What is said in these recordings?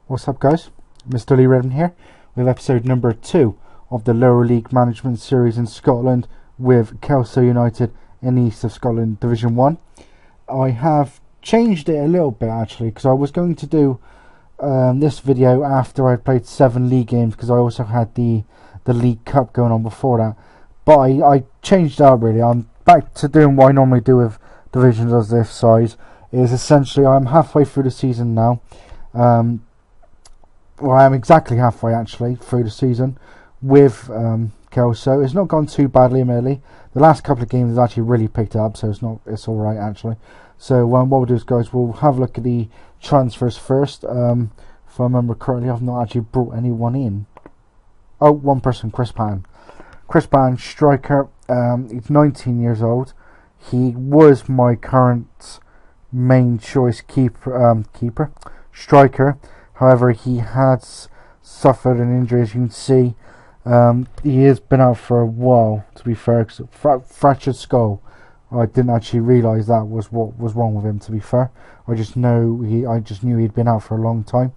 What's up, guys? Mr. Lee Redmond here with episode number 2 of the Lower League Management Series in Scotland with Kelso United in the East of Scotland Division 1. I have changed it a little bit actually, because I was going to do this video after I played 7 league games, because I also had the League Cup going on before that. But I changed it up really. I'm back to doing what I normally do with divisions of this size. Is essentially I'm halfway through the season now. Well, I am exactly halfway actually through the season with Kelso. It's not gone too badly, admittedly. The last couple of games has actually really picked up, so it's all right actually. So what we'll do is, guys, we'll have a look at the transfers first. If I remember correctly, I've not actually brought anyone in. Oh, one person, Chris Pan, striker. He's 19 years old. He was my current main choice striker. However, he has suffered an injury, as you can see. He has been out for a while, to be fair. Fractured skull. I didn't actually realise that was what was wrong with him, to be fair. I just knew he'd been out for a long time.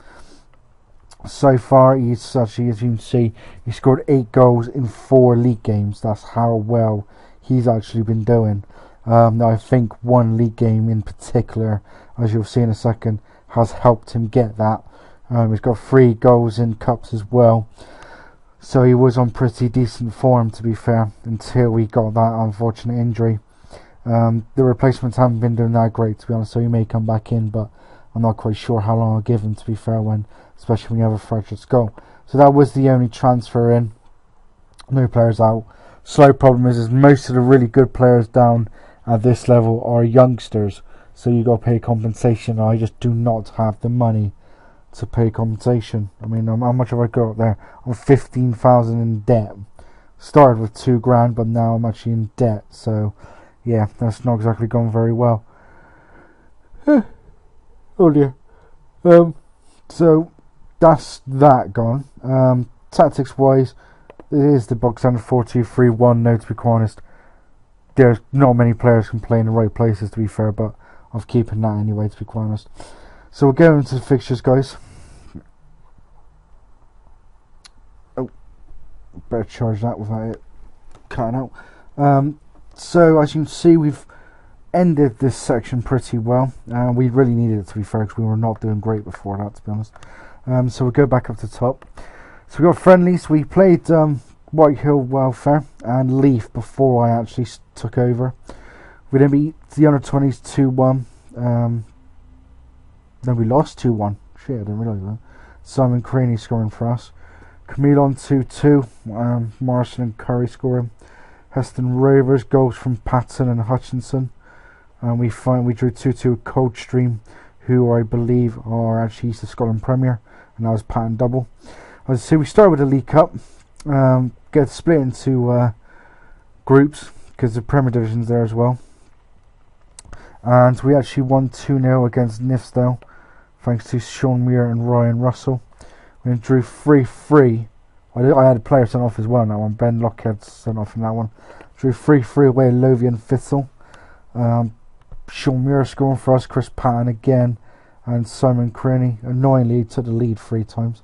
So far, he's actually, as you can see, he scored 8 goals in 4 league games. That's how well he's actually been doing. I think one league game in particular, as you'll see in a second, has helped him get that. He's got 3 goals in cups as well. So he was on pretty decent form, to be fair, until he got that unfortunate injury. The replacements haven't been doing that great, to be honest, so he may come back in, but I'm not quite sure how long I'll give him, to be fair, especially when you have a fractured skull. So that was the only transfer in. No players out. Slow problem is most of the really good players down at this level are youngsters, so you got to pay compensation. I just do not have the money to pay compensation. I mean, how much have I got there? I'm 15,000 in debt. Started with $2,000, but now I'm actually in debt. So, yeah, that's not exactly gone very well. Oh dear. So that's that gone. Tactics wise, it is the box standard 4-2-3-1. No, to be quite honest, there's not many players can play in the right places, to be fair, but I'm keeping that anyway, to be quite honest. So we'll go into the fixtures, guys. Oh, better charge that without it cutting out. So as you can see, we've ended this section pretty well. We really needed it, to be fair, because we were not doing great before that, to be honest. So we'll go back up to the top. So we got friendlies. We played Whitehill Welfare and Leaf before I actually took over. We then beat the under-20s 2-1. Then we lost 2-1. Shit, I didn't realise that. Simon Craney scoring for us. Camille on 2-2. Morrison and Curry scoring. Heston Rovers goals from Patton and Hutchinson. And we drew 2-2 with Coldstream, who I believe are actually East of Scotland Premier, and that was Patton double. As I say, we started with the League Cup. Get split into groups because the Premier Division's there as well. And we actually won 2-0 against Nifsdale, thanks to Sean Muir and Ryan Russell. We drew 3-3. I had a player sent off as well in that one. Ben Lockhead sent off in that one. Drew 3-3 away at Lothian Thistle. Sean Muir scoring for us, Chris Patton again, and Simon Craney. Annoyingly, took the lead 3 times.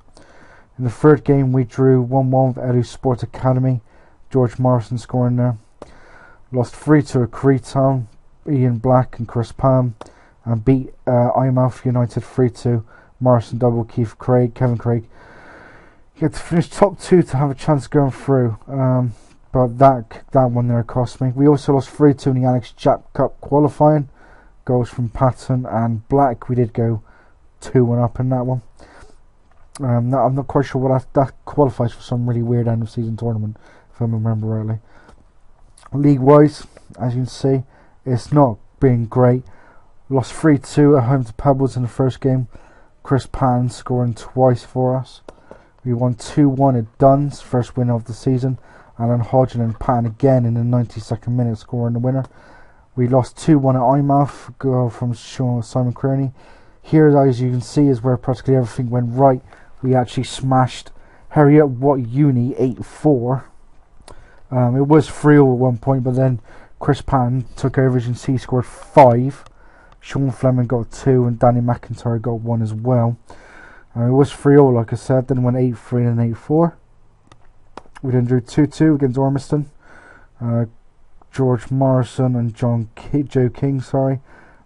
In the third game, we drew 1-1 with Edu Sport Academy. George Morrison scoring there. Lost 3-2 at Creetown. Ian Black and Chris Palm, and beat Eyemouth United 3-2. Morrison double, Kevin Craig. He had to finish top 2 to have a chance going through, but that one there cost me. We also lost 3-2 in the Alex Japp Cup qualifying. Goals from Patton and Black. We did go 2-1 up in that one. I'm not quite sure what that qualifies for some really weird end of season tournament, if I remember rightly. League wise, as you can see, it's not been great. Lost 3-2 at home to Pebbles in the first game. Chris Pan scoring twice for us. We won 2-1 at Duns, first win of the season. Alan Hodgson and Pan again in the 92nd minute scoring the winner. We lost 2-1 at Eyemouth, goal from Simon Craney. Here, as you can see, is where practically everything went right. We actually smashed Harriet Watt Uni 8-4. It was 3-0 at one point, but then Chris Patton took over, as you can see, scored 5. Sean Fleming got 2 and Danny McIntyre got 1 as well. It was 3-0, like I said, then went 8-3 and 8-4. We then drew 2-2 against Ormiston. George Morrison and Joe King,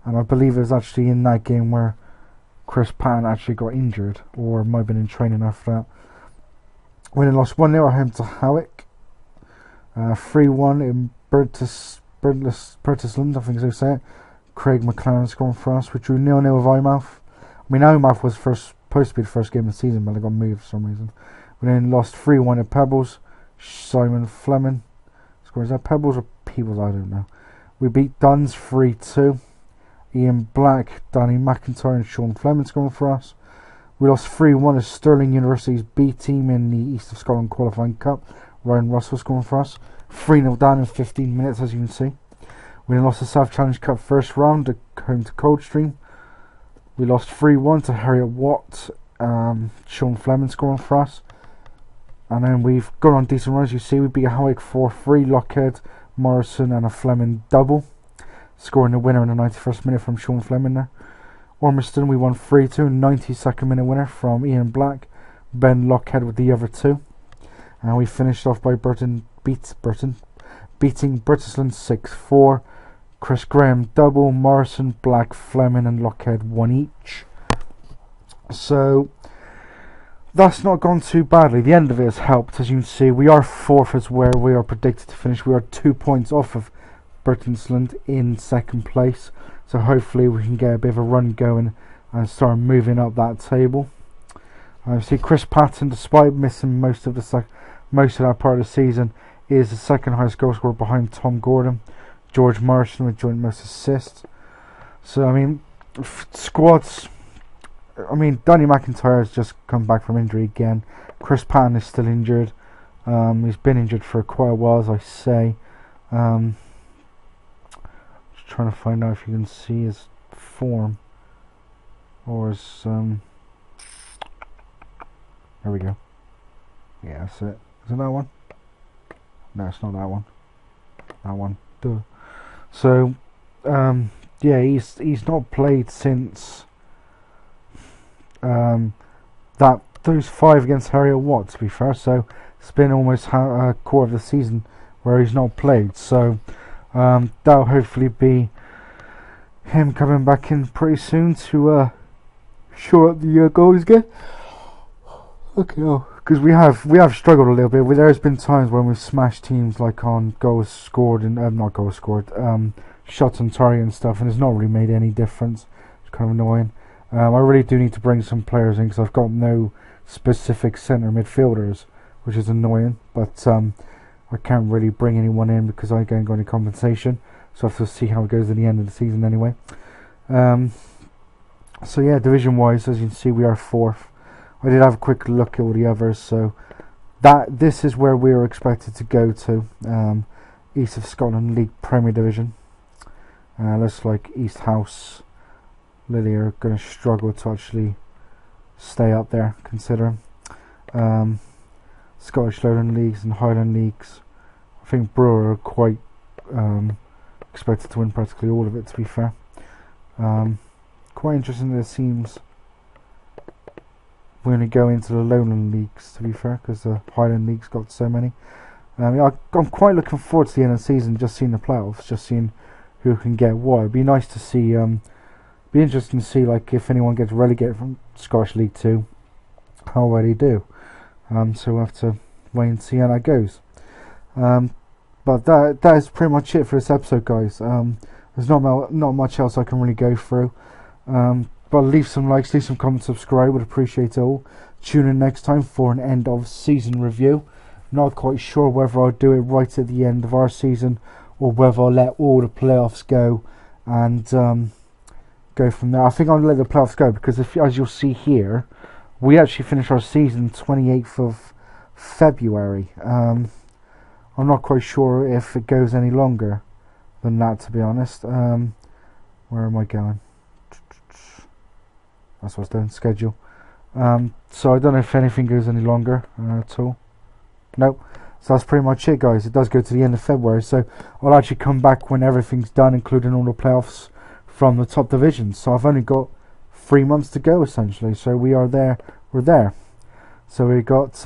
and I believe it was actually in that game where Chris Patton actually got injured, or might have been in training after that. We then lost 1-0 at home to Howick. 3-1 in Bertisland, I think so say it. Craig McLaren scoring for us. We drew 0-0 with Eyemouth. I mean, Eyemouth was supposed to be the first game of the season, but they got moved for some reason. We then lost 3-1 at Pebbles. Simon Fleming scores. Is that Pebbles or Peebles? I don't know. We beat Duns 3-2. Ian Black, Danny McIntyre and Sean Fleming scoring for us. We lost 3-1 as Stirling University's B team in the East of Scotland Qualifying Cup. Ryan Russell scoring for us. 3-0 down in 15 minutes, as you can see. We then lost the South Challenge Cup first round at home to Coldstream. We lost 3-1 to Harriet Watt. Sean Fleming scoring for us. And then we've gone on decent runs. You see, we beat Howick 4-3, Lockhead, Morrison and a Fleming double, scoring the winner in the 91st minute from Sean Fleming there. Ormiston, we won 3-2, 92nd minute winner from Ian Black, Ben Lockhead with the other two. And we finished off by beating Bertisland 6-4. Chris Graham double, Morrison, Black, Fleming and Lockhead one each. So that's not gone too badly. The end of it has helped. As you can see, we are fourth as where we are predicted to finish. We are 2 points off of Bertisland in second place. So hopefully we can get a bit of a run going and start moving up that table. I see Chris Patton, despite missing most of that part of the season, is the second highest goal scorer behind Tom Gordon. George Morrison with joint most assists. So I mean, squads. I mean, Danny McIntyre has just come back from injury again. Chris Patton is still injured. He's been injured for quite a while, as I say. Just trying to find out if you can see his form or his. There we go. Yeah, that's it. Is it that one? No, it's not that one. That one. Duh. So, yeah, he's not played since. Those 5 against Harriet Watt, to be fair, so it's been almost a quarter of the season where he's not played, so that'll hopefully be him coming back in pretty soon to shore up the goals again. Okay, because we have struggled a little bit. There's been times when we've smashed teams like on goals scored and not goals scored, shots on target and stuff, and it's not really made any difference. It's kind of annoying. I really do need to bring some players in because I've got no specific centre midfielders, which is annoying. But I can't really bring anyone in because I ain't got any compensation. So I have to see how it goes at the end of the season anyway. So yeah, division-wise, as you can see, we are 4th. I did have a quick look at all the others. So this is where we are expected to go to. East of Scotland League Premier Division. Looks like East House Lily are going to struggle to actually stay up there, considering Scottish Lowland Leagues and Highland Leagues. I think Brewer are quite expected to win practically all of it, to be fair. Quite interesting that it seems we're going to go into the Lowland Leagues, to be fair, because the Highland League's got so many. I'm quite looking forward to the end of the season, just seeing the playoffs, just seeing who can get what. It'd be nice to see. Be interesting to see, like, if anyone gets relegated from Scottish League 2, how well they do. So we'll have to wait and see how that goes. But that is pretty much it for this episode, guys. There's not much else I can really go through. But leave some likes, leave some comments, subscribe. Would appreciate it all. Tune in next time for an end of season review. Not quite sure whether I'll do it right at the end of our season or whether I'll let all the playoffs go and go from there. I think I'll let the playoffs go because, as you'll see here, we actually finished our season 28th of February. I'm not quite sure if it goes any longer than that, to be honest. Where am I going? That's what I was doing, schedule. So I don't know if anything goes any longer at all. Nope. So that's pretty much it, guys. It does go to the end of February, so I'll actually come back when everything's done, including all the playoffs from the top divisions. So I've only got 3 months to go essentially. So we are there. We're there. So we got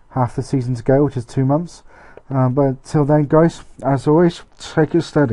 half the season to go, which is 2 months. But till then, guys, as always, take it steady.